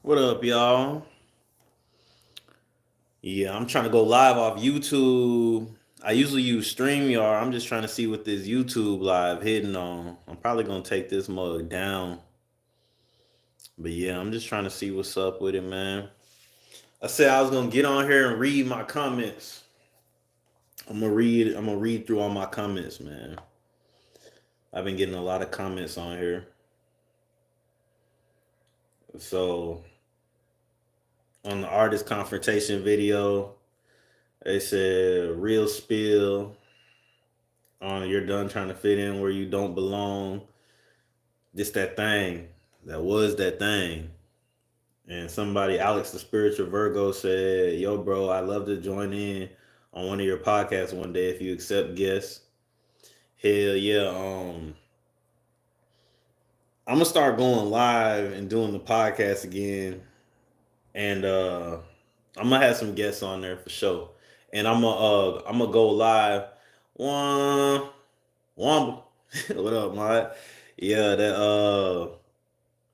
What up, y'all? Yeah, I'm trying to go live off YouTube. I usually use StreamYard. I'm just trying to see what this YouTube live hitting on. I'm probably gonna take this mug down. But yeah, I'm just trying to see what's up with it, man. I said I was gonna get on here and read my comments. I'm gonna read through all my comments, man. I've been getting a lot of comments on here. So on the artist confrontation video, they said real spill on you're done trying to fit in where you don't belong. Just that thing. That was that thing. And somebody, Alex the Spiritual Virgo, said, "Yo, bro, I'd love to join in on one of your podcasts one day if you accept guests." Hell yeah. I'm gonna start going live and doing the podcast again. And I'm gonna have some guests on there for sure. And I'm gonna go live. One Womble. What up, Mod? Yeah, that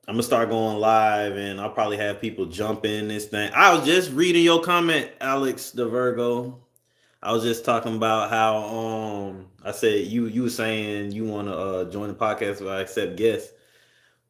I'm gonna start going live and I'll probably have people jump in this thing. I was just reading your comment, Alex the Virgo. I was just talking about how I said you were saying you wanna join the podcast if I accept guests.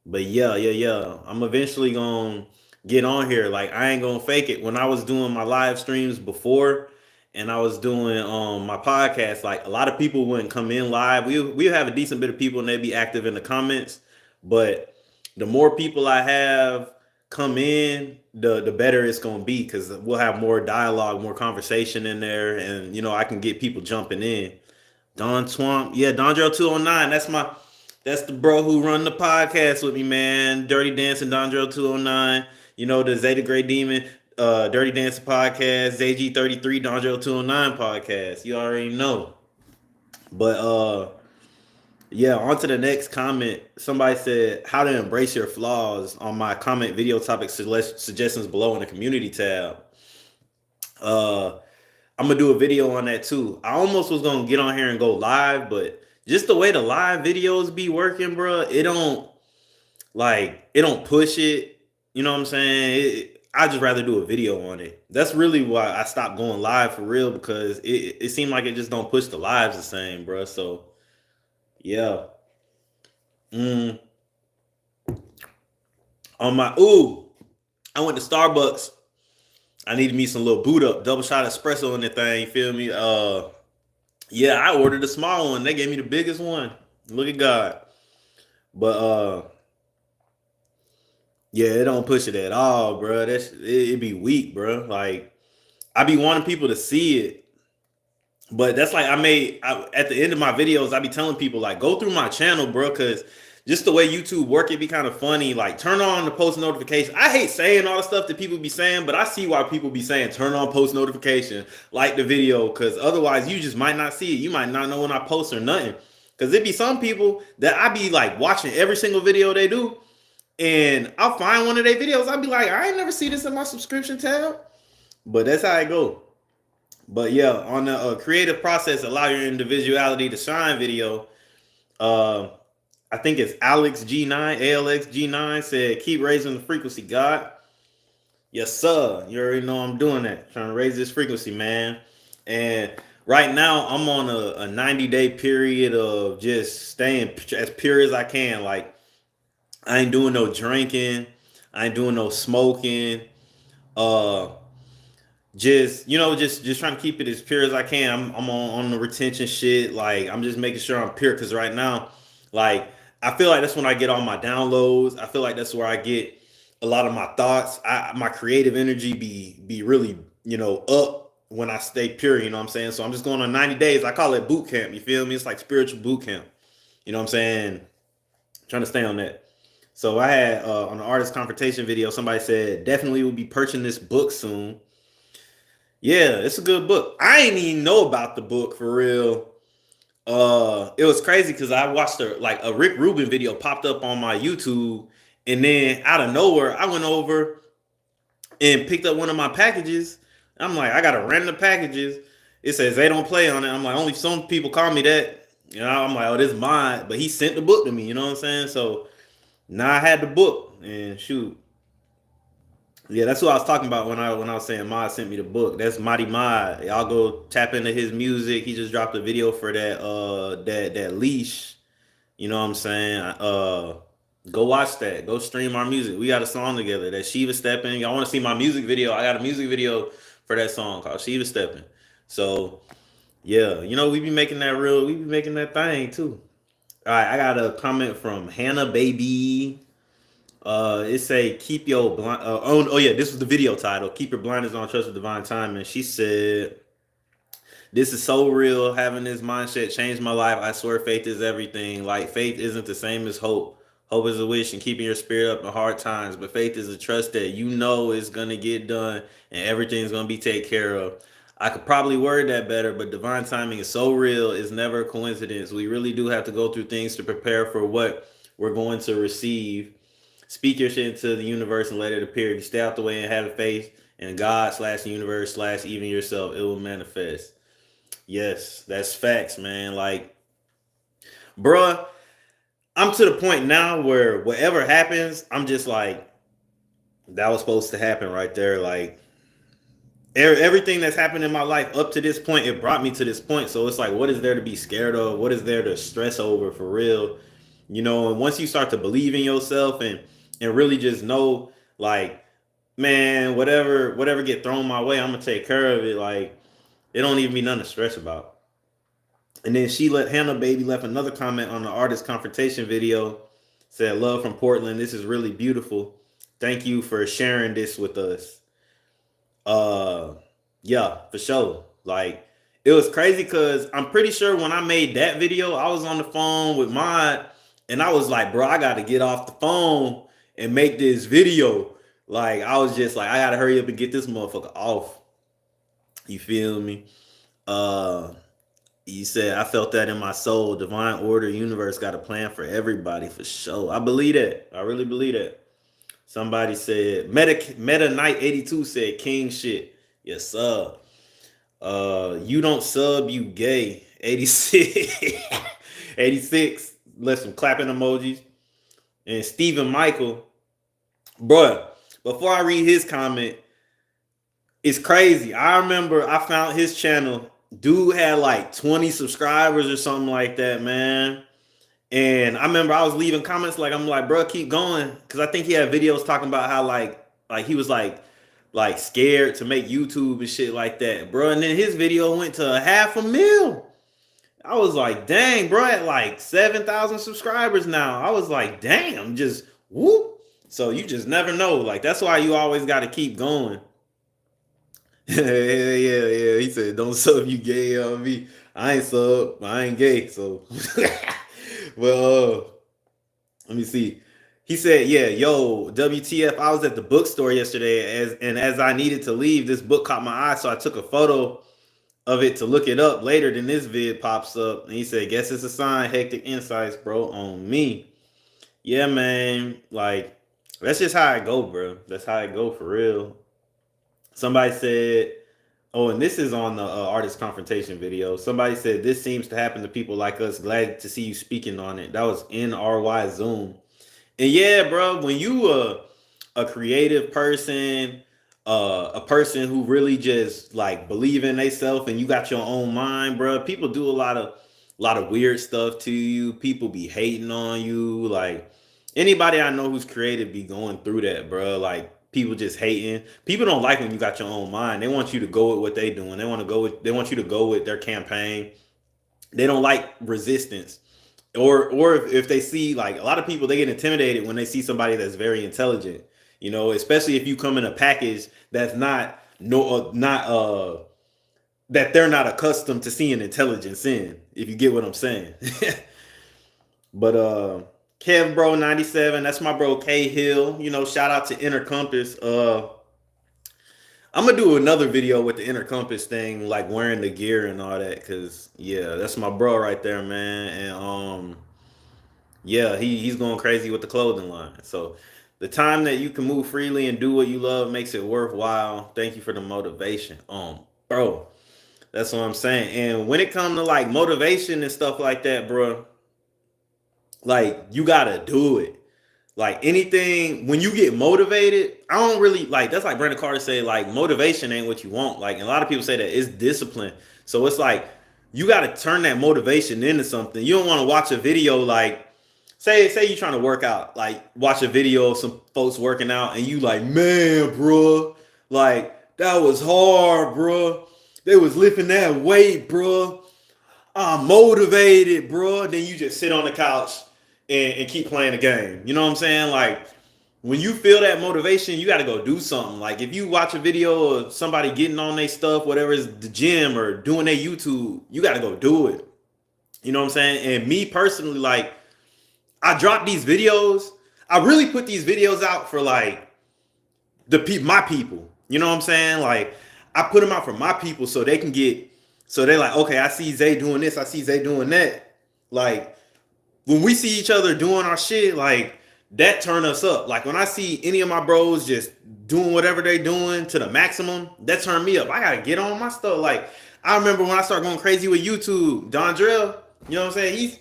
But yeah. I'm eventually gonna get on here. Like I ain't gonna fake it. When I was doing my live streams before and I was doing my podcast, like a lot of people wouldn't come in live. We have a decent bit of people and they'd be active in the comments. But the more people I have come in, the better it's gonna be because we'll have more dialogue, more conversation in there, and I can get people jumping in. Don Swamp, yeah, Dondro 209. That's the bro who run the podcast with me, man. Dirty Dancing Dondro 209. The Zeta Gray Demon, Dirty Dancing podcast, ZG33 Dondro 209 podcast. You already know. But yeah, on to the next comment. Somebody said how to embrace your flaws on my comment video topic suggestions below in the community tab. Uh I'm gonna do a video on that too. I almost was gonna get on here and go live, but just the way the live videos be working, bro, it don't push it. You know what I'm saying? I just rather do a video on it. That's really why I stopped going live for real because it seemed like it just don't push the lives the same, bro. So yeah. Mm. On my I went to Starbucks. I needed me some little boot up, double shot espresso in that thing. You feel me? Yeah, I ordered a small one. They gave me the biggest one. Look at God. But yeah, it don't push it at all, bro. It be weak, bro. Like I be wanting people to see it, but that's like at the end of my videos, I be telling people like go through my channel, bro, because just the way YouTube work, it be kind of funny. Like turn on the post notification. I hate saying all the stuff that people be saying, but I see why people be saying turn on post notification, like the video, because otherwise you just might not see it. You might not know when I post or nothing. Because it be some people that I be like watching every single video they do, and I'll find one of their videos. I'll be like, I ain't never see this in my subscription tab. But that's how it go. But yeah, on the creative process, allow your individuality to shine video. Uh, I think it's Alex G9, ALX G9 said, keep raising the frequency, God. Yes, sir. You already know I'm doing that. Trying to raise this frequency, man. And right now, I'm on a 90-day period of just staying as pure as I can. Like, I ain't doing no drinking. I ain't doing no smoking. Uh, just trying to keep it as pure as I can. I'm on the retention shit. Like I'm just making sure I'm pure because right now, like I feel like that's when I get all my downloads. I feel like that's where I get a lot of my thoughts. My creative energy be really up when I stay pure. You know what I'm saying? So I'm just going on 90 days. I call it boot camp. You feel me? It's like spiritual boot camp. You know what I'm saying? Trying to stay on that. So I had on the artist confrontation video, somebody said definitely will be purchasing this book soon. Yeah, it's a good book. I ain't even know about the book for real. It was crazy because I watched a Rick Rubin video popped up on my YouTube, and then out of nowhere, I went over and picked up one of my packages. I'm like, I got a random packages. It says they don't play on it. I'm like, only some people call me that. I'm like, oh, this is mine. But he sent the book to me. You know what I'm saying? So now I had the book, and shoot. Yeah, that's what I was talking about when I was saying Mod sent me the book. That's Mighty Mod. Y'all go tap into his music. He just dropped a video for that leash. You know what I'm saying? Go watch that. Go stream our music. We got a song together that Shiva Stepping. Y'all want to see my music video? I got a music video for that song called Shiva Stepping. So yeah, we be making that real. We be making that thing too. All right, I got a comment from Hannah Baby. It say keep your blind. Oh yeah, this was the video title. Keep your blinders on, trust the divine timing. She said, "This is so real. Having this mindset changed my life. I swear, faith is everything. Like faith isn't the same as hope. Hope is a wish and keeping your spirit up in hard times. But faith is a trust that you know is gonna get done and everything's gonna be taken care of." I could probably word that better, but divine timing is so real. It's never a coincidence. We really do have to go through things to prepare for what we're going to receive. Speak your shit into the universe and let it appear. If you stay out the way and have faith in God slash the universe slash even yourself, it will manifest. Yes, that's facts, man. Like, bruh, I'm to the point now where whatever happens, I'm just like, that was supposed to happen right there. Like, everything that's happened in my life up to this point, it brought me to this point. So it's like, what is there to be scared of? What is there to stress over for real? And once you start to believe in yourself and really just know, like, man, whatever get thrown my way, I'm gonna take care of it. Like, it don't even be nothing to stress about. And then Hannah Baby left another comment on the artist confrontation video. Said, "Love from Portland. This is really beautiful. Thank you for sharing this with us." Uh, yeah, for sure. Like, it was crazy because I'm pretty sure when I made that video, I was on the phone with Mod, and I was like, "Bro, I got to get off the phone and make this video." Like, I was just like, I gotta hurry up and get this motherfucker off. You feel me? Uh, you said I felt that in my soul. Divine order, universe got a plan for everybody for sure. I believe that. I really believe that. Somebody said Meta Knight 82 said king shit. Yes, sir. You don't sub, you gay. 86. 86. Left some clapping emojis. And Stephen Michael. Bruh, before I read his comment, it's crazy. I remember I found his channel. Dude had like 20 subscribers or something like that, man. And I remember I was leaving comments like, I'm like, bro, keep going. Cause I think he had videos talking about how like he was like scared to make YouTube and shit like that, bro. And then his video went to 500,000. I was like, dang, bro, at like 7,000 subscribers now. I was like, damn, just whoop. So you just never know. Like, that's why you always got to keep going. Yeah. He said, "Don't sub, you gay on me." I ain't sub. I ain't gay. So, well, let me see. He said, "Yeah, yo, WTF? I was at the bookstore yesterday, as I needed to leave, this book caught my eye, so I took a photo of it to look it up later. Then this vid pops up, and he said, "Guess it's a sign. Hectic insights, bro, on me." Yeah, man. Like, that's just how I go, bro. That's how I go for real. Somebody said, oh, and this is on the artist confrontation video. Somebody said, "This seems to happen to people like us. Glad to see you speaking on it." That was NRY Zoom. And yeah, bro, when you a creative person, a person who really just like believe in themselves and you got your own mind, bro, people do a lot of weird stuff to you. People be hating on you. Like, anybody I know who's creative be going through that, bro. Like, people just hating. People don't like when you got your own mind. They want you to go with what they doing. They want you to go with their campaign. They don't like resistance. Or if they see, like, a lot of people, they get intimidated when they see somebody that's very intelligent. Especially if you come in a package that's not that they're not accustomed to seeing intelligence in, if you get what I'm saying. But Kev Bro 97, that's my bro K Hill. Shout out to Inner Compass. I'm gonna do another video with the Inner Compass thing, like wearing the gear and all that, cause yeah, that's my bro right there, man. And yeah, he's going crazy with the clothing line. So the time that you can move freely and do what you love makes it worthwhile. Thank you for the motivation. Bro, that's what I'm saying. And when it comes to like motivation and stuff like that, bro, like, you gotta do it. Like anything, when you get motivated, I don't really like. That's like Brandon Carter said. Like motivation ain't what you want. Like, and a lot of people say that it's discipline. So it's like you got to turn that motivation into something. You don't want to watch a video like say you're trying to work out, like watch a video of some folks working out, and you like, man, bro, like that was hard, bro. They was lifting that weight, bro. I'm motivated, bro. Then you just sit on the couch and keep playing the game. You know what I'm saying? Like when you feel that motivation, you got to go do something. Like if you watch a video of somebody getting on their stuff, whatever is the gym or doing their YouTube, you got to go do it. You know what I'm saying? And me personally, like I drop these videos. I really put these videos out for like my people. You know what I'm saying? Like I put them out for my people so they can get. So they're like, okay, I see Zay doing this. I see Zay doing that. Like when we see each other doing our shit, like that turn us up. Like when I see any of my bros just doing whatever they doing to the maximum, that turn me up. I gotta get on my stuff. Like I remember when I started going crazy with YouTube, Dondrell, you know what I'm saying?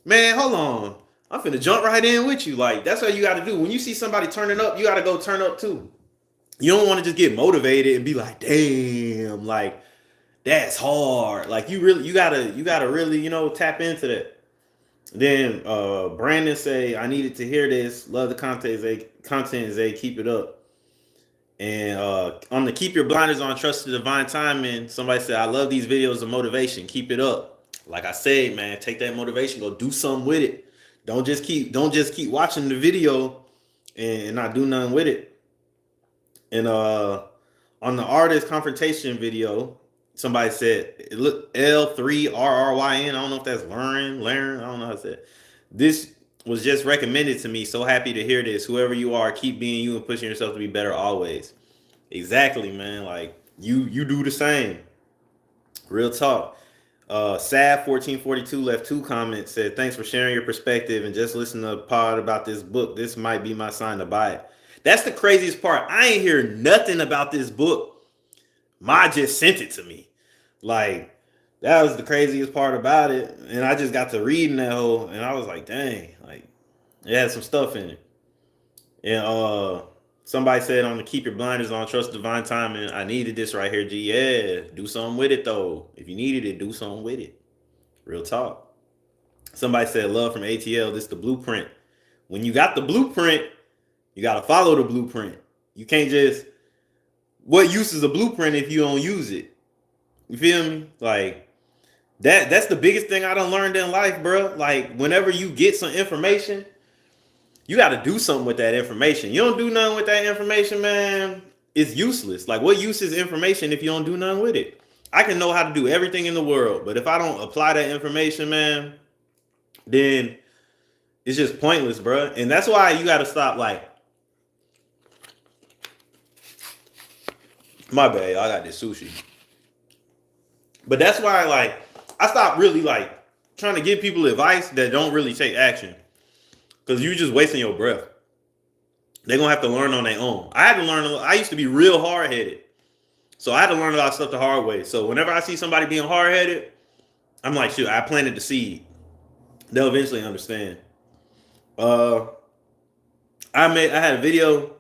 Man, hold on. I'm finna jump right in with you. Like that's what you gotta do. When you see somebody turning up, you gotta go turn up too. You don't want to just get motivated and be like, damn, like that's hard. Like you gotta really, tap into that. Then Brandon say, I needed to hear this. Love the content, Zay, keep it up. And on the keep your blinders on, trust the divine timing. Somebody said, I love these videos of motivation. Keep it up. Like I said, man, take that motivation, go do something with it. Don't just keep watching the video and not do nothing with it. And on the artist confrontation video, somebody said it looked L3RRYN. I don't know if that's Laren. I don't know how to say it. This was just recommended to me. So happy to hear this. Whoever you are, keep being you and pushing yourself to be better always. Exactly, man. Like you do the same. Real talk. Sad1442 left 2 comments, said, thanks for sharing your perspective and just listen to a pod about this book. This might be my sign to buy it. That's the craziest part. I ain't hear nothing about this book. Ma just sent it to me. Like, that was the craziest part about it. And I just got to reading that whole, and I was like, dang, like, it had some stuff in it. And somebody said on the keep your blinders on, trust divine timing. I needed this right here, G. Yeah, do something with it, though. If you needed it, do something with it. Real talk. Somebody said, love from ATL, this the blueprint. When you got the blueprint, you got to follow the blueprint. You can't just, what use is a blueprint if you don't use it? You feel me? Like, that's the biggest thing I done learned in life, bro. Like, whenever you get some information, you got to do something with that information. You don't do nothing with that information, man, it's useless. Like, what use is information if you don't do nothing with it? I can know how to do everything in the world, but if I don't apply that information, man, then it's just pointless, bro. And that's why you got to stop, like, my bad, I got this sushi. But that's why, like, I stopped really, like, trying to give people advice that don't really take action. Because you're just wasting your breath. They're going to have to learn on their own. I had to learn, I used to be real hard-headed. So I had to learn a lot of stuff the hard way. So whenever I see somebody being hard-headed, I'm like, shoot, I planted the seed. They'll eventually understand. I had a video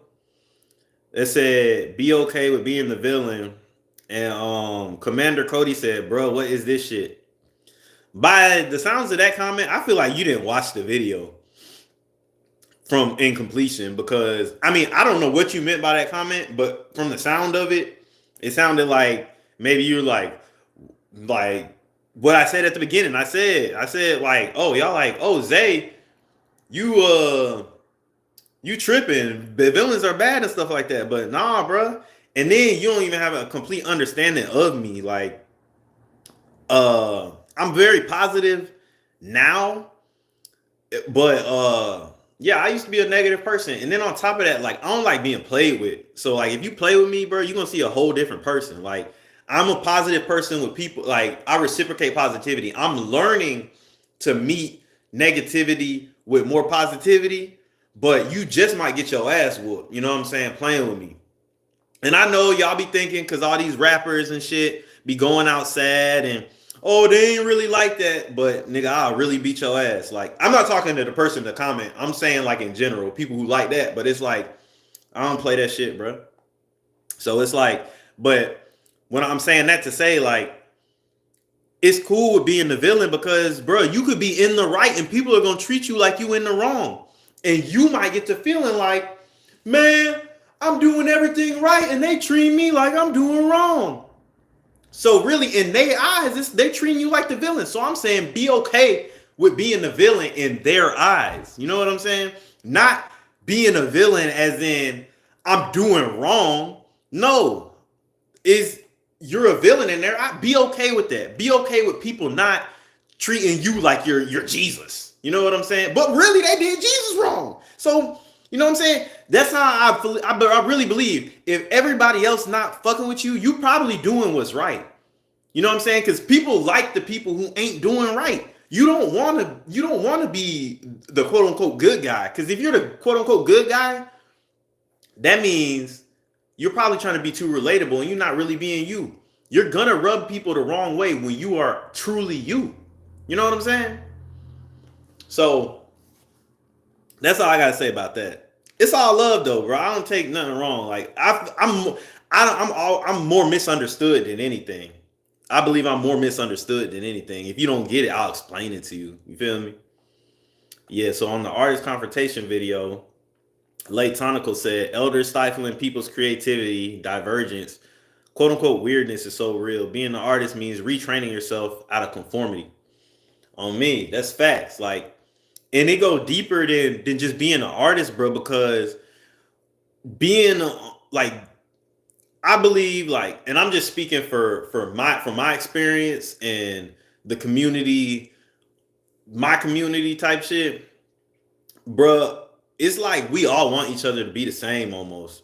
that said, be okay with being the villain. And Commander Cody said, bro, what is this shit? By the sounds of that comment, I feel like you didn't watch the video from incompletion, because, I mean, I don't know what you meant by that comment, but from the sound of it, it sounded like maybe you're like what I said at the beginning. I said like, oh, y'all like, oh, Zay, you tripping. The villains are bad and stuff like that. But nah, bro. And then you don't even have a complete understanding of me. Like, I'm very positive now, but yeah, I used to be a negative person. And then on top of that, like, I don't like being played with. So like, if you play with me, bro, you're gonna see a whole different person. Like, I'm a positive person with people. Like, I reciprocate positivity. I'm learning to meet negativity with more positivity, but you just might get your ass whooped. You know what I'm saying? Playing with me. And I know y'all be thinking, because all these rappers and shit be going out sad and, Oh, they ain't really like that, but nigga, I'll really beat your ass. Like, I'm not talking to the person in the comment. I'm saying like in general, people who like that. But it's like I don't play that shit, bro. So it's like, but when I'm saying that to say like it's cool with being the villain because, bro, you could be in the right and people are gonna treat you like you in the wrong, and you might get to feeling like, man, I'm doing everything right and they treat me like I'm doing wrong. So really, in their eyes, they treating you like the villain. So I'm saying, be okay with being the villain in their eyes. You know what I'm saying? Not being a villain as in I'm doing wrong. No, is you're a villain in there. Be okay with that. Be okay with people not treating you like you're Jesus. You know what I'm saying? But really, they did Jesus wrong. So you know what I'm saying? That's how I really believe. If everybody else not fucking with you, you probably doing what's right. You know what I'm saying? Because people like the people who ain't doing right. You don't want to be the quote unquote good guy. Because if you're the quote unquote good guy, that means you're probably trying to be too relatable and you're not really being you. You're gonna rub people the wrong way when you are truly you. You know what I'm saying? So that's all I gotta say about that. It's all love though, bro. I don't take nothing wrong. Like I'm more misunderstood than anything. I believe I'm more misunderstood than anything. If you don't get it, I'll explain it to you. You feel me? Yeah. So on the artist confrontation video, Late Tonical said, "Elders stifling people's creativity, divergence, quote unquote weirdness is so real. Being an artist means retraining yourself out of conformity." On me, that's facts. Like, and it go deeper than just being an artist, bro. Because being like, I believe like, and I'm just speaking for my experience and the community, my community type shit, bro. It's like we all want each other to be the same almost.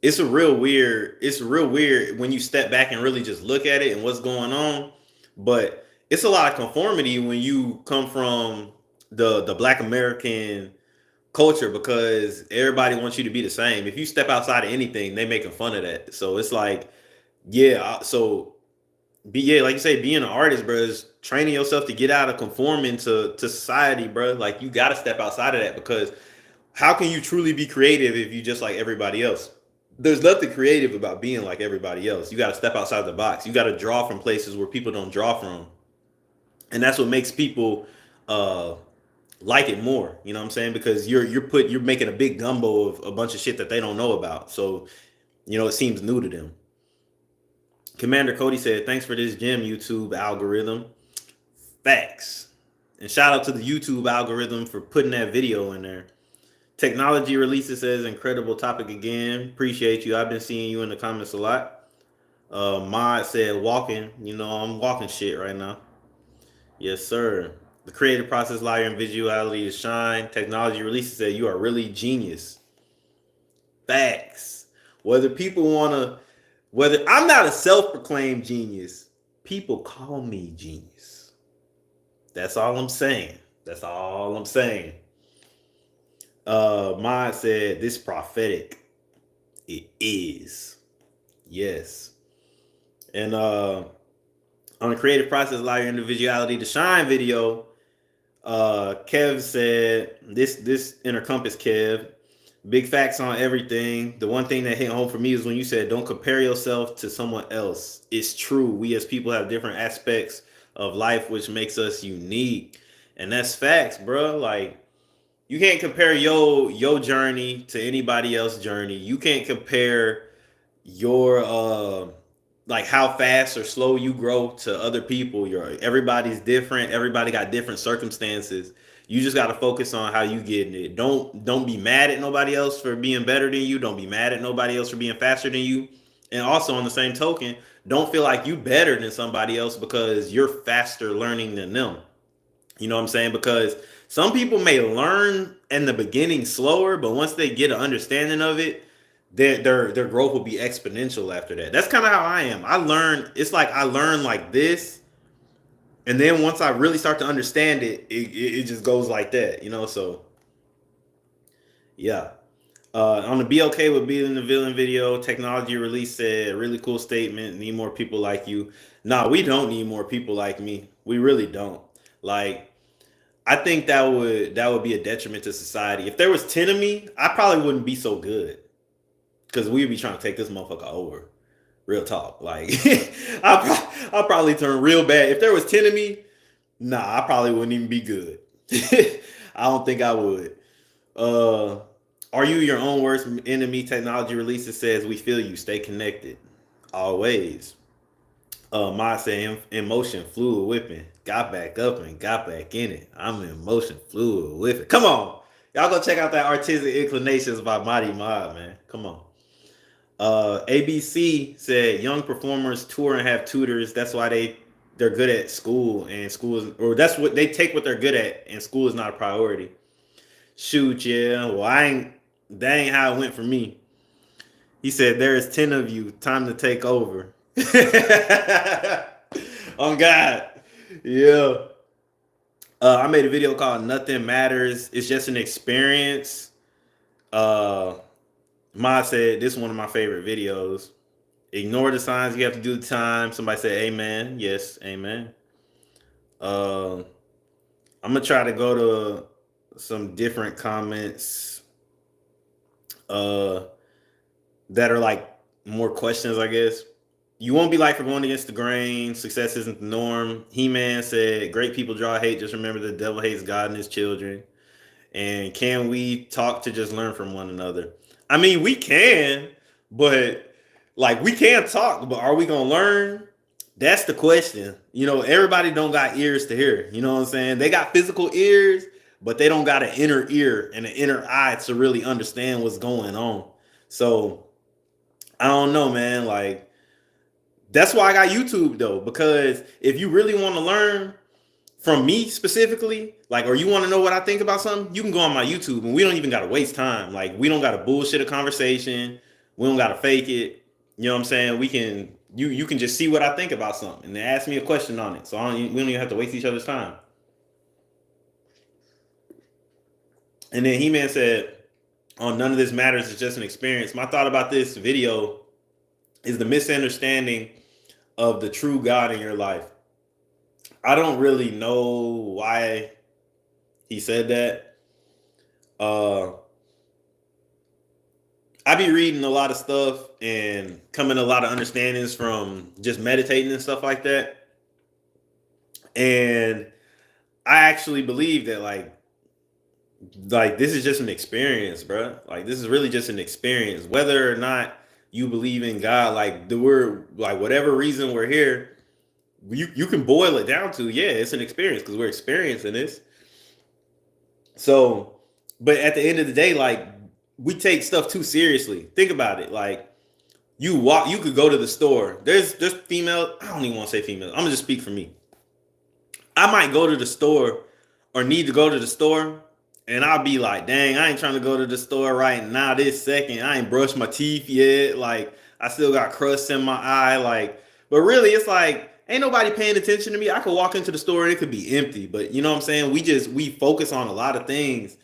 It's real weird when you step back and really just look at it and what's going on. But it's a lot of conformity when you come from the Black American culture because everybody wants you to be the same. If you step outside of anything, they making fun of that. So it's like, yeah, like you say, being an artist, bro, is training yourself to get out of conforming to society, bro. Like you got to step outside of that because how can you truly be creative if you just like everybody else? There's nothing creative about being like everybody else. You got to step outside the box. You got to draw from places where people don't draw from, and that's what makes people uh like it more. You know what I'm saying? Because you're making a big gumbo of a bunch of shit that they don't know about. So it seems new to them. Commander Cody said, "Thanks for this gem, YouTube algorithm." Facts. And shout out to the YouTube algorithm for putting that video in there. Technology releases says incredible topic again. Appreciate you. I've been seeing you in the comments a lot. Mod said walking. I'm walking shit right now. Yes, sir. The creative process lie in visuality is shine. Technology releases said you are really genius. Facts. Whether I'm not a self-proclaimed genius, people call me genius. That's all I'm saying. That's all I'm saying. Mine said this prophetic. It is. Yes. And on the creative process, allow your individuality to shine video. Kev said this encompass Kev. Big facts on everything. The one thing that hit home for me is when you said don't compare yourself to someone else. It's true. We as people have different aspects of life which makes us unique. And that's facts, bro. Like you can't compare your journey to anybody else's journey. You can't compare your like how fast or slow you grow to other people. Everybody's different. Everybody got different circumstances. You just got to focus on how you getting it. Don't be mad at nobody else for being better than you. Don't be mad at nobody else for being faster than you. And also on the same token, don't feel like you better than somebody else because you're faster learning than them. You know what I'm saying? Because some people may learn in the beginning slower, but once they get an understanding of it, their growth will be exponential after that. That's kind of how I am. It's like I learn like this, and then once I really start to understand it, it just goes like that, So yeah. On the Be Okay with Being the Villain video, Technology Release said, really cool statement. Need more people like you. Nah, we don't need more people like me. We really don't. Like, I think that would be a detriment to society. If there was 10 of me, I probably wouldn't be so good. Because we'd be trying to take this motherfucker over. Real talk. Like, I'll probably turn real bad. If there was 10 of me, nah, I probably wouldn't even be good. I don't think I would. Uh, are you your own worst enemy? Technology releases says we feel you. Stay connected. Always. Mod saying in motion, fluid whipping. Got back up and got back in it. I'm in motion, fluid whipping. Come on. Y'all go check out that Artistic Inclinations by Mighty Mod, man. Come on. ABC said young performers tour and have tutors. That's why they're good at school, and school is, or that's what they take what they're good at, and school is not a priority. Shoot, yeah. Well, that ain't how it went for me. He said there is 10 of you. Time to take over. On God. Yeah. I made a video called Nothing Matters. It's just an experience. Ma said this is one of my favorite videos. Ignore the signs. You have to do the time. Somebody said amen. Yes, amen. I'm gonna try to go to some different comments that are like more questions, I guess. You won't be like for going against the grain. Success isn't the norm. He-Man said, great people draw hate. Just remember the devil hates God and his children. And can we talk to just learn from one another? I mean, we can, but like we can talk, but are we gonna learn? That's the question. You know, everybody don't got ears to hear. You know what I'm saying? They got physical ears, but they don't got an inner ear and an inner eye to really understand what's going on. So I don't know, man. Like, that's why I got YouTube though, because if you really want to learn from me specifically, like, or you want to know what I think about something, you can go on my YouTube and we don't even got to waste time. Like, we don't got to bullshit a conversation. We don't got to fake it. You know what I'm saying? We can, you can just see what I think about something and then ask me a question on it. So we don't even have to waste each other's time. And then He-Man said, oh, none of this matters. It's just an experience. My thought about this video is the misunderstanding of the true God in your life. I don't really know why he said that. I be reading a lot of stuff and coming to a lot of understandings from just meditating and stuff like that. And I actually believe that like this is just an experience, bro. Like this is really just an experience. Whether or not you believe in God, like we're like whatever reason we're here, you can boil it down to, yeah, it's an experience because we're experiencing this. So, but at the end of the day, like we take stuff too seriously. Think about it. Like you could go to the store. There's female. I don't even want to say female. I'm gonna just speak for me. I might go to the store or need to go to the store, and I'll be like, dang, I ain't trying to go to the store right now this second. I ain't brushed my teeth yet. Like I still got crust in my eye. Like, but really, it's like ain't nobody paying attention to me. I could walk into the store and it could be empty. But you know what I'm saying? We focus on a lot of things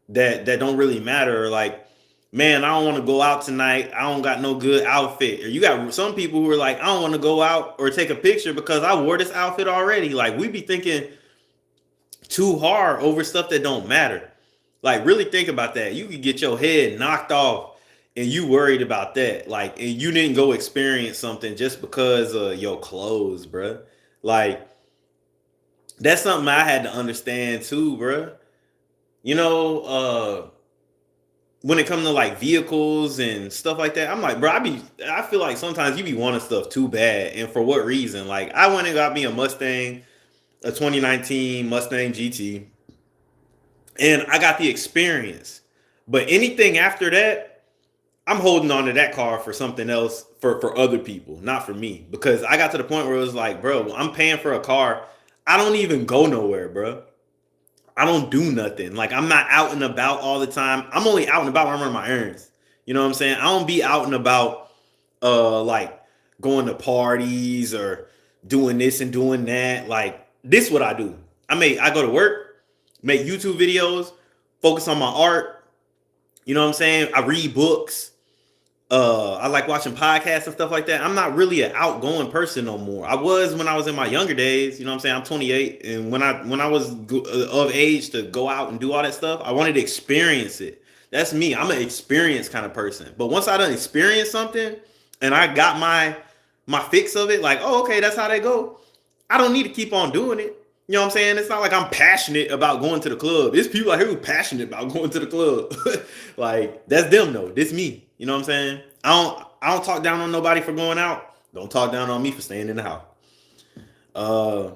that don't really matter. Like, man, I don't want to go out tonight. I don't got no good outfit. Or you got some people who are like, I don't want to go out or take a picture because I wore this outfit already. Like we be thinking too hard over stuff that don't matter. Like really think about that. You could get your head knocked off and you worried about that. Like, and you didn't go experience something just because of your clothes, bruh. Like, that's something I had to understand too, bruh. You know, when it comes to like vehicles and stuff like that, I'm like, bro, I feel like sometimes you be wanting stuff too bad. And for what reason? Like, I went and got me a Mustang, a 2019 Mustang GT, and I got the experience. But anything after that, I'm holding on to that car for something else for other people, not for me. Because I got to the point where it was like, bro, I'm paying for a car. I don't even go nowhere, bro. I don't do nothing. Like I'm not out and about all the time. I'm only out and about when I'm running my errands. You know what I'm saying? I don't be out and about like going to parties or doing this and doing that. Like this is what I do. I go to work, make YouTube videos, focus on my art, You know what I'm saying? I read books. I like watching podcasts and stuff like that. I'm not really an outgoing person no more. I was when I was in my younger days. You know what I'm saying? I'm 28, and when I was of age to go out and do all that stuff, I wanted to experience it. That's me. I'm an experienced kind of person. But once I done experienced something, and I got my fix of it, like, oh, okay, that's how they go. I don't need to keep on doing it. You know what I'm saying? It's not like I'm passionate about going to the club. There's people out here who are passionate about going to the club. Like, that's them though. This me. You know what I'm saying? I don't talk down on nobody for going out. Don't talk down on me for staying in the house. Uh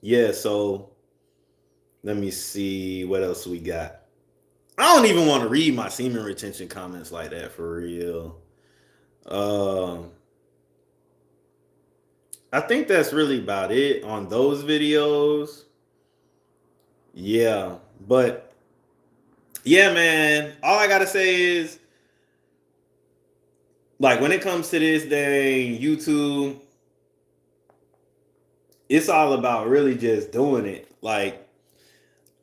yeah, so let me see what else we got. I don't even want to read my semen retention comments like that for real. Um I think that's really about it on those videos. Yeah, but yeah, man, all I gotta say is, like, when it comes to this dang YouTube, it's all about really just doing it. Like,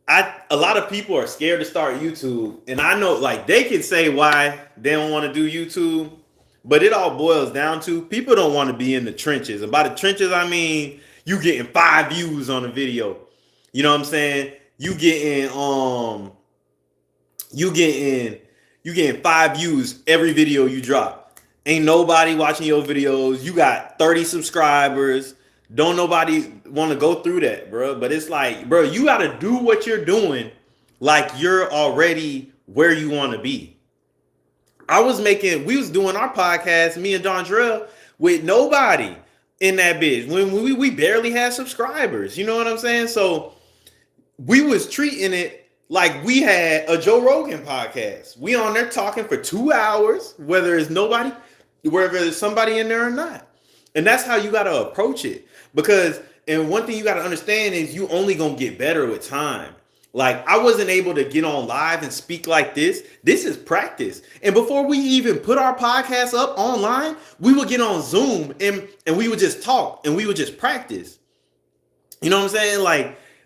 a lot of people are scared to start YouTube, and I know, like, they can say why they don't want to do YouTube, but it all boils down to people don't want to be in the trenches. And by the trenches, I mean you getting 5 views on a video. You know what I'm saying? You getting you getting 5 views every video you drop. Ain't nobody watching your videos. You got 30 subscribers. Don't nobody want to go through that, bro. But it's like, bro, you got to do what you're doing like you're already where you want to be. We was doing our podcast, me and Don Drell, with nobody in that bitch. When we barely had subscribers. You know what I'm saying? So we was treating it like we had a Joe Rogan podcast. We on there talking for 2 hours, whether there's somebody in there or not. And that's how you got to approach it. Because, and one thing you got to understand is you only going to get better with time. Like, I wasn't able to get on live and speak like this. This is practice. And before we even put our podcast up online, we would get on Zoom and we would just talk and we would just practice. You know what I'm saying?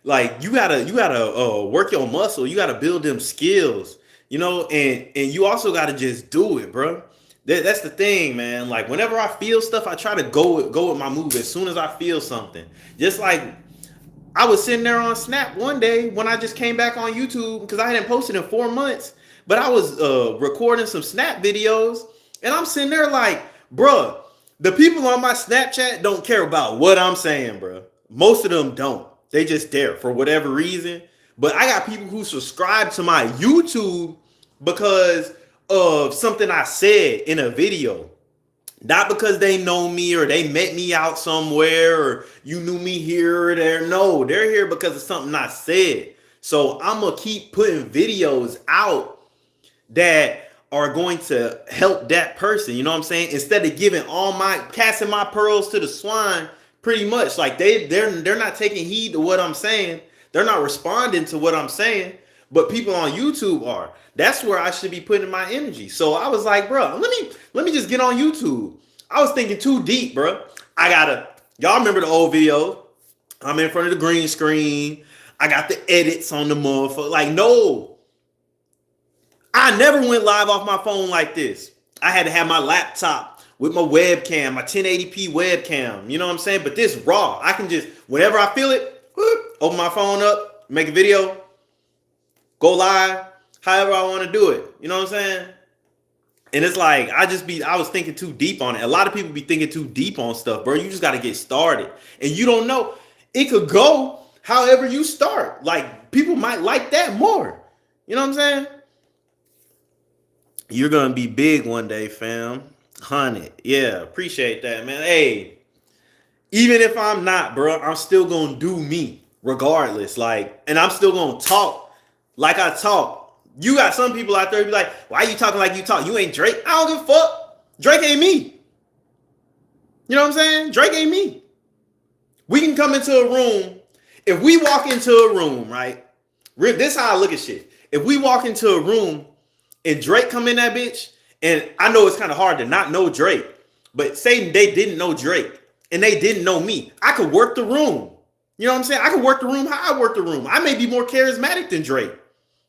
Like you gotta work your muscle. You gotta build them skills. You know, and you also gotta just do it, bro. That's the thing, man. Like, whenever I feel stuff, I try to go with my move as soon as I feel something. Just like I was sitting there on Snap one day when I just came back on YouTube because I hadn't posted in 4 months, but I was recording some Snap videos, and I'm sitting there like, bruh, the people on my Snapchat don't care about what I'm saying, bruh. Most of them don't. They just there for whatever reason. But I got people who subscribe to my YouTube because of something I said in a video. Not because they know me or they met me out somewhere or you knew me here or there. No, they're here because of something I said. So I'm going to keep putting videos out that are going to help that person. You know what I'm saying? Instead of casting my pearls to the swine, pretty much. Like, they're not taking heed to what I'm saying. They're not responding to what I'm saying. But people on YouTube are. That's where I should be putting my energy. So I was like, bro, let me just get on YouTube. I was thinking too deep, bro. Y'all remember the old video? I'm in front of the green screen. I got the edits on the motherfucker. Like, no. I never went live off my phone like this. I had to have my laptop with my webcam, my 1080p webcam. You know what I'm saying? But this raw. I can just, whenever I feel it, open my phone up, make a video, go live, however I want to do it. You know what I'm saying? And it's like, I was thinking too deep on it. A lot of people be thinking too deep on stuff, bro. You just got to get started. And you don't know. It could go however you start. Like, people might like that more. You know what I'm saying? You're going to be big one day, fam. 100. Yeah, appreciate that, man. Hey, even if I'm not, bro, I'm still going to do me regardless. Like, and I'm still going to talk like I talk. You got some people out there be like, why you talking like you talk? You ain't Drake. I don't give a fuck. Drake ain't me. You know what I'm saying? Drake ain't me. We can come into a room. If we walk into a room, right? This is how I look at shit. If we walk into a room and Drake come in that bitch, and I know it's kind of hard to not know Drake, but say they didn't know Drake and they didn't know me, I could work the room. You know what I'm saying? I could work the room how I work the room. I may be more charismatic than Drake.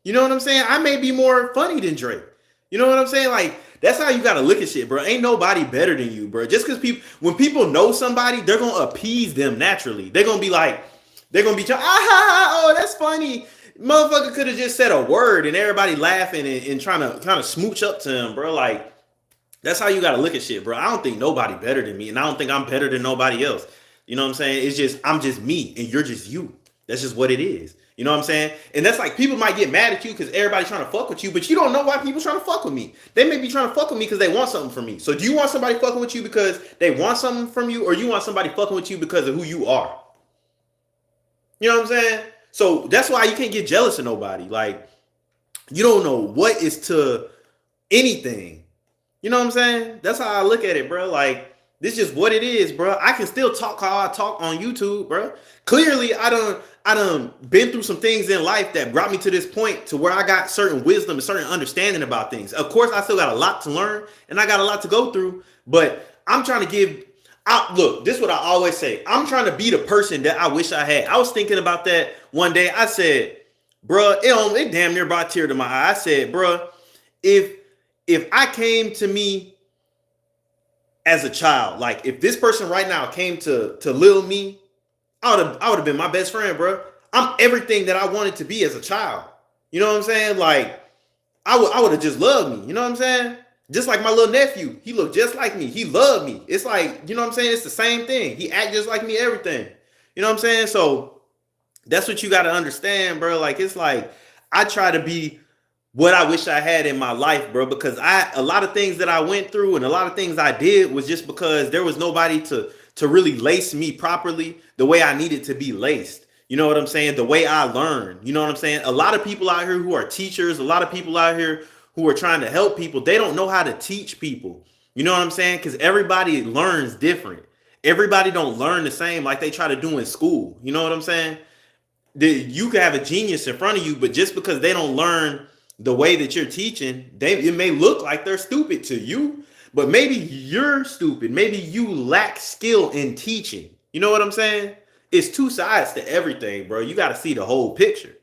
You know what I'm saying? I may be more funny than Drake. You know what I'm saying? Like, that's how you gotta look at shit, bro. Ain't nobody better than you, bro. Just because when people know somebody, they're gonna appease them naturally. They're gonna be like, they're gonna be trying, oh, that's funny. Motherfucker could have just said a word and everybody laughing and trying to kind of smooch up to him, bro. Like, that's how you gotta look at shit, bro. I don't think nobody better than me, and I don't think I'm better than nobody else. You know what I'm saying? It's just I'm just me, and you're just you. That's just what it is. You know what I'm saying? And that's like people might get mad at you because everybody's trying to fuck with you, but you don't know why people trying to fuck with me. They may be trying to fuck with me because they want something from me. So do you want somebody fucking with you because they want something from you, or you want somebody fucking with you because of who you are? You know what I'm saying? So that's why you can't get jealous of nobody. Like, you don't know what is to anything. You know what I'm saying? That's how I look at it, bro. Like, this is just what it is, bro. I can still talk how I talk on YouTube, bro. Clearly, I done been through some things in life that brought me to this point to where I got certain wisdom and certain understanding about things. Of course, I still got a lot to learn and I got a lot to go through, but I'm trying to give out. Look, this is what I always say. I'm trying to be the person that I wish I had. I was thinking about that one day. I said, bro, it damn near brought a tear to my eye. I said, bro, if I came to me as a child, like if this person right now came to little me, I would have been my best friend, bro. I'm everything that I wanted to be as a child. You know what I'm saying? Like I would have just loved me. You know what I'm saying? Just like my little nephew, he looked just like me. He loved me. It's like, you know what I'm saying? It's the same thing. He act just like me, everything. You know what I'm saying? So that's what you got to understand, bro. Like, it's like I try to be what I wish I had in my life, bro, because a lot of things that I went through and a lot of things I did was just because there was nobody to really lace me properly the way I needed to be laced. You know what I'm saying? The way I learned. You know what I'm saying? A lot of people out here who are teachers, a lot of people out here who are trying to help people, they don't know how to teach people. You know what I'm saying? Because everybody learns different. Everybody don't learn the same like they try to do in school. You know what I'm saying? You can have a genius in front of you, but just because they don't learn the way that you're teaching, it may look like they're stupid to you, but maybe you're stupid. Maybe you lack skill in teaching. You know what I'm saying? It's two sides to everything, bro. You got to see the whole picture.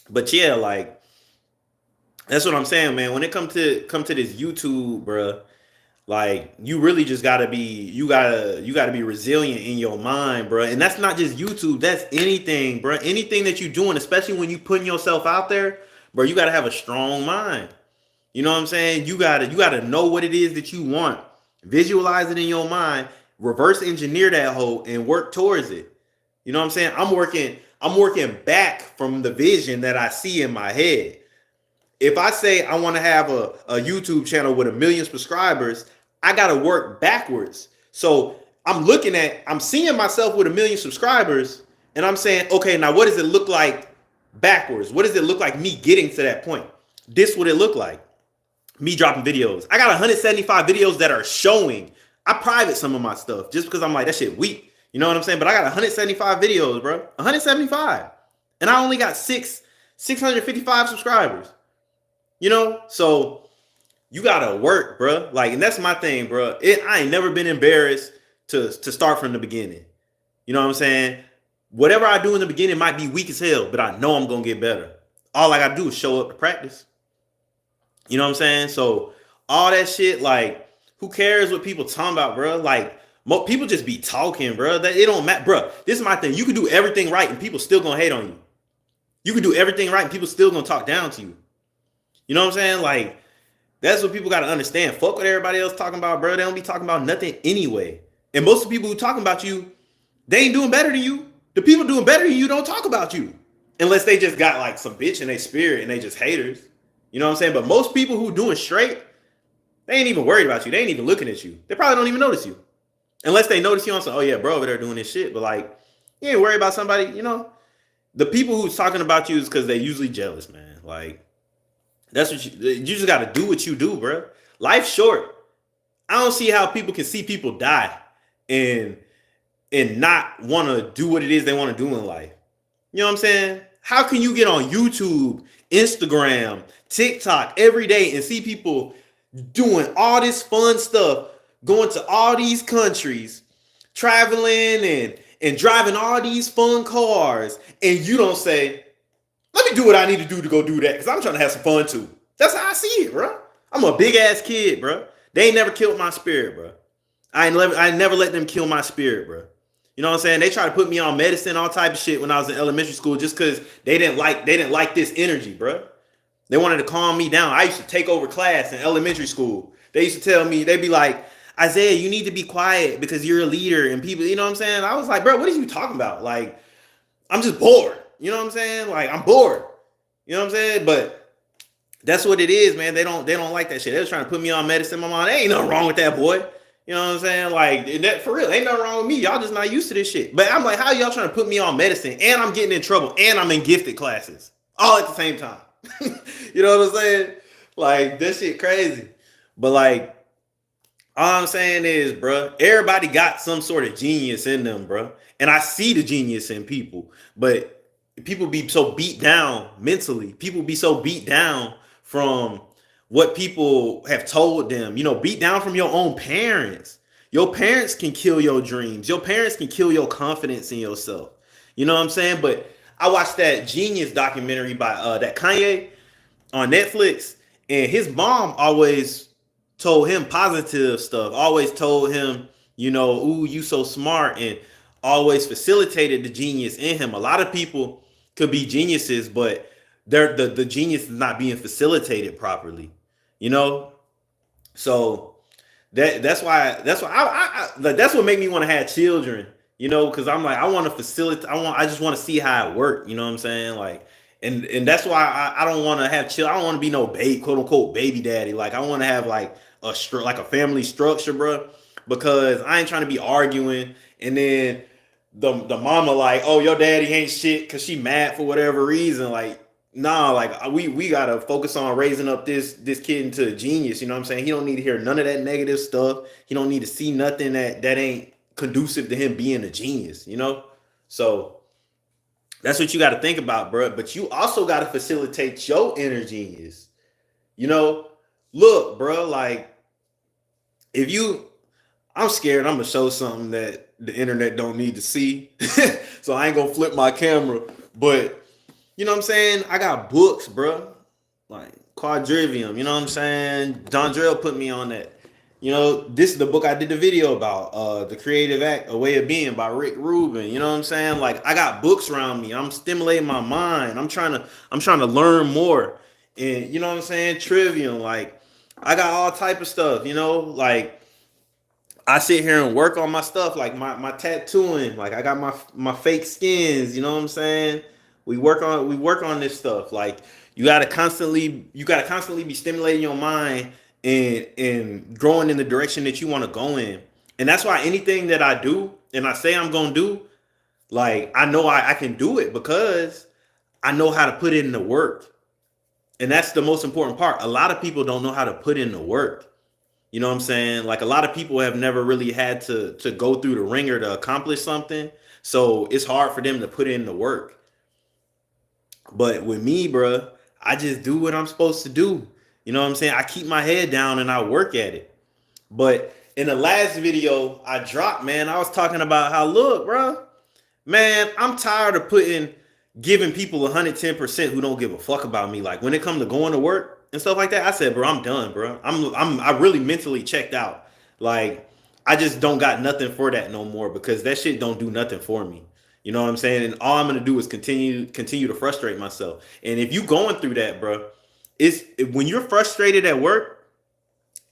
But yeah, like that's what I'm saying, man. When it come to this YouTube, bro, like you really just gotta be you gotta be resilient in your mind, bro. And that's not just YouTube. That's anything, bro. Anything that you're doing, especially when you putting yourself out there, bro. You gotta have a strong mind. You know what I'm saying? You gotta know what it is that you want. Visualize it in your mind. Reverse engineer that whole and work towards it. You know what I'm saying? I'm working back from the vision that I see in my head. If I say I want to have a YouTube channel with 1 million subscribers, I got to work backwards. So I'm seeing myself with 1 million subscribers and I'm saying, okay, now what does it look like backwards? What does it look like me getting to that point? This would it look like me dropping videos. I got 175 videos that are showing. I private some of my stuff just because I'm like, that shit weak. You know what I'm saying? But I got 175 videos, bro. 175. And I only got 655 subscribers. You know? So you gotta work, bro. Like, and that's my thing, bro. I ain't never been embarrassed to start from the beginning. You know what I'm saying? Whatever I do in the beginning might be weak as hell, but I know I'm gonna get better. All I gotta do is show up to practice. You know what I'm saying? So all that shit, like, who cares what people talking about, bro? Like, people just be talking, bro. That it don't matter, bro. This is my thing. You can do everything right and people still gonna hate on you. You can do everything right and people still gonna talk down to you. You know what I'm saying? Like, that's what people gotta understand. Fuck what everybody else talking about, bro. They don't be talking about nothing anyway. And most of the people who talking about you, they ain't doing better than you. The people doing better than you don't talk about you. Unless they just got like some bitch in their spirit and they just haters. You know what I'm saying? But most people who doing straight, they ain't even worried about you. They ain't even looking at you. They probably don't even notice you. Unless they notice you on some, oh yeah, bro, over there doing this shit. But like, you ain't worried about somebody, you know? The people who's talking about you is because they're usually jealous, man. Like, that's what you just got to do what you do, bro. Life's short. I don't see how people can see people die and not want to do what it is they want to do in life. You know what I'm saying? How can you get on YouTube, Instagram, TikTok every day and see people doing all this fun stuff, going to all these countries, traveling and driving all these fun cars, and you don't say, Let me do what I need to do to go do that because I'm trying to have some fun too. That's how I see it, bro. I'm a big ass kid, bro. They ain't never killed my spirit, bro. I never let them kill my spirit, bro. You know what I'm saying? They tried to put me on medicine, all type of shit when I was in elementary school, just because they didn't like this energy, bro. They wanted to calm me down. I used to take over class in elementary school. They used to tell me, they'd be like, Isaiah, you need to be quiet because you're a leader and people, you know what I'm saying? I was like, bro, what are you talking about? Like, I'm just bored. You know what I'm saying? Like, I'm bored. You know what I'm saying? But that's what it is, man. They don't like that shit. They was trying to put me on medicine. My mom, there ain't nothing wrong with that, boy. You know what I'm saying? Like, that for real, ain't nothing wrong with me. Y'all just not used to this shit. But I'm like, how y'all trying to put me on medicine and I'm getting in trouble and I'm in gifted classes all at the same time? You know what I'm saying? Like, this shit crazy. But like, all I'm saying is, bro, everybody got some sort of genius in them, bro. And I see the genius in people, but people be so beat down mentally. People be so beat down from what people have told them, you know, beat down from your own parents. Your parents can kill your dreams. Your parents can kill your confidence in yourself. You know what I'm saying? But I watched that Genius documentary by that Kanye on Netflix, and his mom always told him positive stuff, always told him, you know, ooh, you so smart, and always facilitated the genius in him. A lot of people could be geniuses, but the genius is not being facilitated properly, you know. So that's why that's what made me want to have children, you know, because I'm like, I want to facilitate. I just want to see how it works. You know what I'm saying? Like, and that's why I don't want to have children. I don't want to be no quote unquote baby daddy. Like, I want to have like a family structure, bro, because I ain't trying to be arguing and then the mama like, oh, your daddy ain't shit because she mad for whatever reason. Like, nah, like we gotta focus on raising up this kid into a genius. You know what I'm saying? He don't need to hear none of that negative stuff. He don't need to see nothing that ain't conducive to him being a genius. You know, so that's what you got to think about, bro. But you also got to facilitate your inner genius. You know, look, bro, like if you, I'm scared I'm gonna show something that the internet don't need to see. So I ain't gonna flip my camera. But you know what I'm saying? I got books, bro. Like Quadrivium, you know what I'm saying? Dondrell put me on that. You know, this is the book I did the video about, The Creative Act, A Way of Being by Rick Rubin. You know what I'm saying? Like, I got books around me. I'm stimulating my mind. I'm trying to learn more. And you know what I'm saying? Trivium, like I got all type of stuff, you know, like I sit here and work on my stuff, like my tattooing, like I got my fake skins, you know what I'm saying? We work on this stuff. Like you gotta constantly be stimulating your mind and growing in the direction that you want to go in. And that's why anything that I do and I say I'm gonna do, like I know I can do it because I know how to put in the work. And that's the most important part. A lot of people don't know how to put in the work. You know what I'm saying? Like a lot of people have never really had to go through the ringer to accomplish something. So it's hard for them to put in the work. But with me, bro, I just do what I'm supposed to do. You know what I'm saying? I keep my head down and I work at it. But in the last video I dropped, man, I was talking about how, look, bro, man, I'm tired of giving people 110% who don't give a fuck about me. Like when it comes to going to work and stuff like that, I said, bro, I'm done, bro. I really mentally checked out. Like I just don't got nothing for that no more because that shit don't do nothing for me. You know what I'm saying? And all I'm gonna do is continue to frustrate myself. And if you going through that, bro, when you're frustrated at work,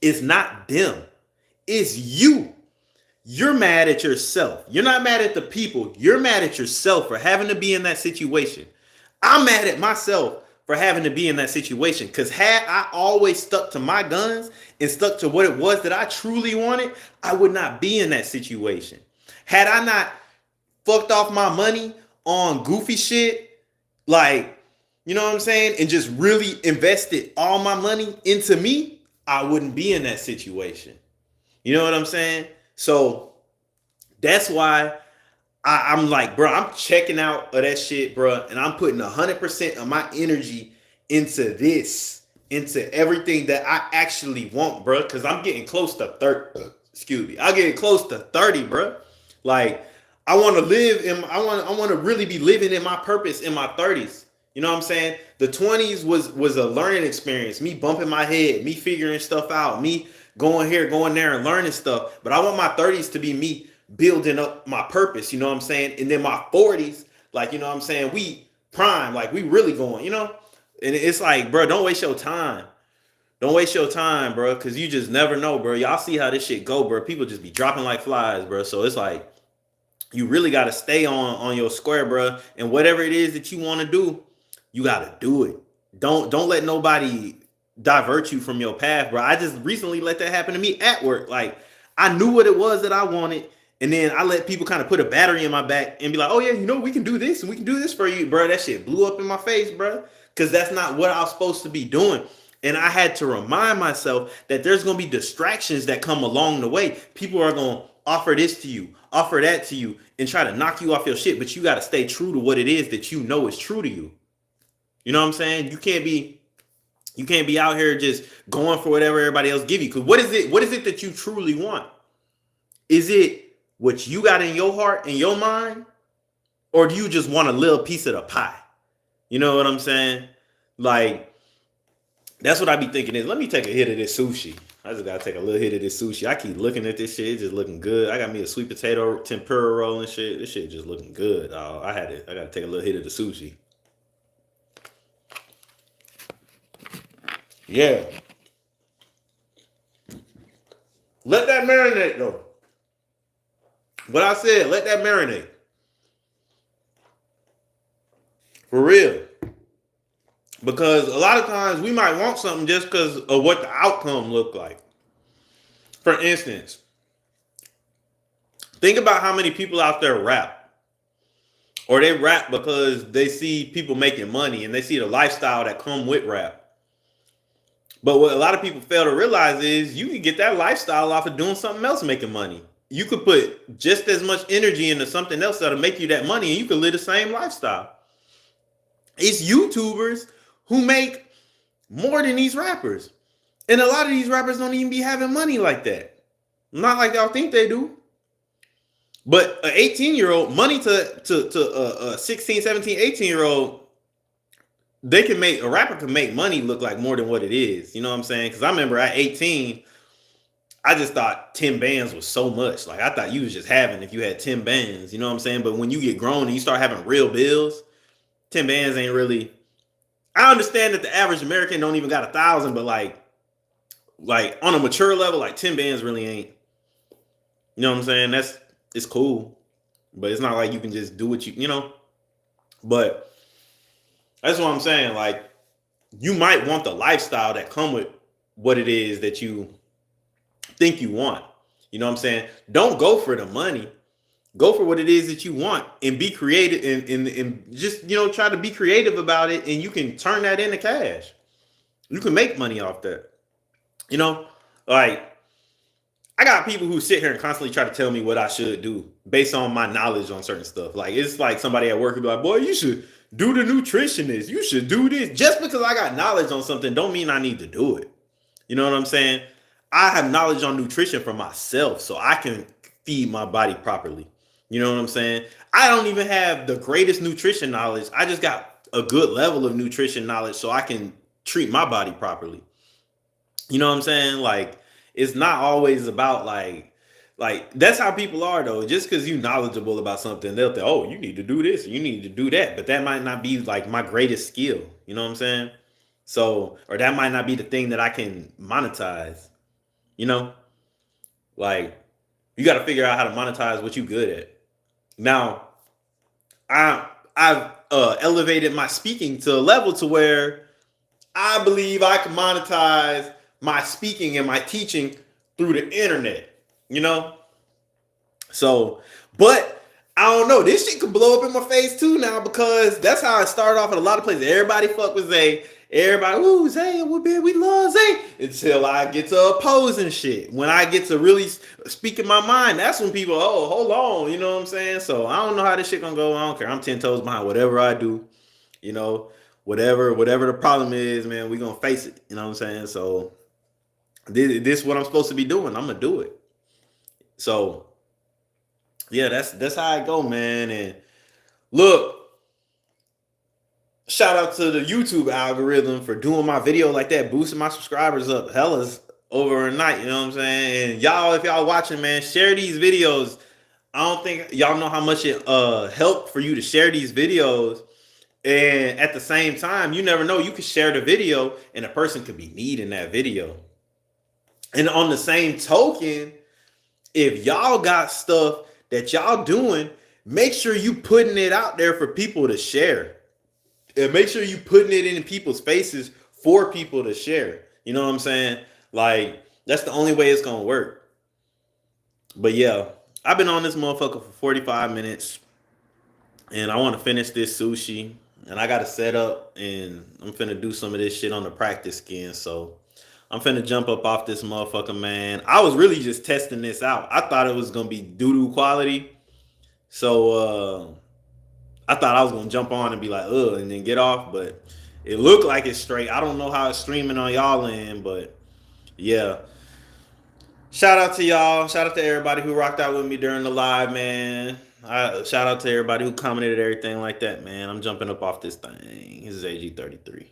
it's not them, it's you. You're mad at yourself. You're not mad at the people. You're mad at yourself for having to be in that situation. I'm mad at myself for having to be in that situation because had I always stuck to my guns and stuck to what it was that I truly wanted, I would not be in that situation. Had I not fucked off my money on goofy shit, like, you know what I'm saying, and just really invested all my money into me, I wouldn't be in that situation. You know what I'm saying? So that's why I'm like, bro, I'm checking out of that shit, bro, and I'm putting 100% of my energy into everything that I actually want, bro, because I'm getting close to 30. Excuse me, I'm getting close to 30, bro. Like I want to really be living in my purpose in my 30s. You know what I'm saying? The 20s was a learning experience. Me bumping my head, me figuring stuff out, me going here, going there, and learning stuff. But I want my 30s to be me building up my purpose. You know what I'm saying? And then my 40s, like, you know what I'm saying? We prime, like we really going. You know? And it's like, bro, don't waste your time. Don't waste your time, bro, because you just never know, bro. Y'all see how this shit go, bro. People just be dropping like flies, bro. So it's like you really got to stay on your square, bro. And whatever it is that you want to do, you got to do it. Don't let nobody divert you from your path, bro. I just recently let that happen to me at work. Like I knew what it was that I wanted, and then I let people kind of put a battery in my back and be like, "Oh yeah, you know we can do this and we can do this for you, bro." That shit blew up in my face, bro, because that's not what I was supposed to be doing. And I had to remind myself that there's going to be distractions that come along the way. People are going to offer this to you, offer that to you, and try to knock you off your shit. But you got to stay true to what it is that you know is true to you. You know what I'm saying? You can't be out here just going for whatever everybody else give you. Because what is it? What is it that you truly want? Is it what you got in your heart and your mind, or do you just want a little piece of the pie? You know what I'm saying? Like that's what I be thinking is, let me take a hit of this sushi. I just gotta take a little hit of this sushi. I keep looking at this shit, it's just looking good. I got me a sweet potato tempura roll and shit. This shit just looking good. I gotta take a little hit of the sushi. Yeah. Let that marinate though. What I said, let that marinate. For real. Because a lot of times we might want something just because of what the outcome look like. For instance, think about how many people out there rap. Or they rap because they see people making money and they see the lifestyle that come with rap. But what a lot of people fail to realize is you can get that lifestyle off of doing something else making money. You could put just as much energy into something else that'll make you that money and you could live the same lifestyle. It's YouTubers who make more than these rappers. And a lot of these rappers don't even be having money like that. Not like y'all think they do. But an 18-year-old, money to a 16, 17, 18-year-old, a rapper can make money look like more than what it is. You know what I'm saying? Because I remember at 18, I just thought 10 bands was so much. Like I thought you was just having if you had 10 bands, you know what I'm saying? But when you get grown and you start having real bills, 10 bands ain't really. I understand that the average American don't even got 1,000, but like on a mature level, like 10 bands really ain't. You know what I'm saying? It's cool, but it's not like you can just do what you know. But that's what I'm saying. Like you might want the lifestyle that come with what it is that you think you want. You know what I'm saying? Don't go for the money. Go for what it is that you want and be creative and just, try to be creative about it and you can turn that into cash. You can make money off that. Like I got people who sit here and constantly try to tell me what I should do based on my knowledge on certain stuff. Like it's like somebody at work would be like, boy, you should do the nutritionist. You should do this. Just because I got knowledge on something don't mean I need to do it. You know what I'm saying? I have knowledge on nutrition for myself so I can feed my body properly. You know what I'm saying? I don't even have the greatest nutrition knowledge. I just got a good level of nutrition knowledge so I can treat my body properly. You know what I'm saying? Like, it's not always about like that's how people are though. Just because you're knowledgeable about something, they'll think, oh, you need to do this, you need to do that. But that might not be like my greatest skill. You know what I'm saying? So, or that might not be the thing that I can monetize. Like you got to figure out how to monetize what you're good at. Now, I've elevated my speaking to a level to where I believe I can monetize my speaking and my teaching through the internet. So, but I don't know. This shit could blow up in my face too now because that's how I started off at a lot of places. Everybody fuck with Zay. Everybody, ooh, Zay, we love Zay. Until I get to opposing shit. When I get to really speaking my mind, that's when people, oh, hold on. You know what I'm saying? So I don't know how this shit gonna go. I don't care. I'm 10 toes behind whatever I do. Whatever the problem is, man, we gonna face it. You know what I'm saying? So this is what I'm supposed to be doing. I'm gonna do it. So yeah, that's how I go, man. And look, shout out to the YouTube algorithm for doing my video like that, boosting my subscribers up hellas overnight. You know what I'm saying? And y'all, if y'all watching, man, share these videos. I don't think y'all know how much it helped for you to share these videos. And at the same time, you never know. You could share the video and a person could be needing that video. And on the same token, if y'all got stuff that y'all doing, make sure you putting it out there for people to share. And make sure you putting it in people's faces for people to share. You know what I'm saying? Like, that's the only way it's gonna work. But yeah, I've been on this motherfucker for 45 minutes and I want to finish this sushi. And I got to set up and I'm finna do some of this shit on the practice skin. So I'm finna jump up off this motherfucker, man. I was really just testing this out. I thought it was gonna be doo-doo quality. So I thought I was gonna jump on and be like, ugh, and then get off, but it looked like it's straight. I don't know how it's streaming on y'all end, but yeah. Shout out to y'all. Shout out to everybody who rocked out with me during the live, man. Shout out to everybody who commented everything like that, man. I'm jumping up off this thing. This is AG33.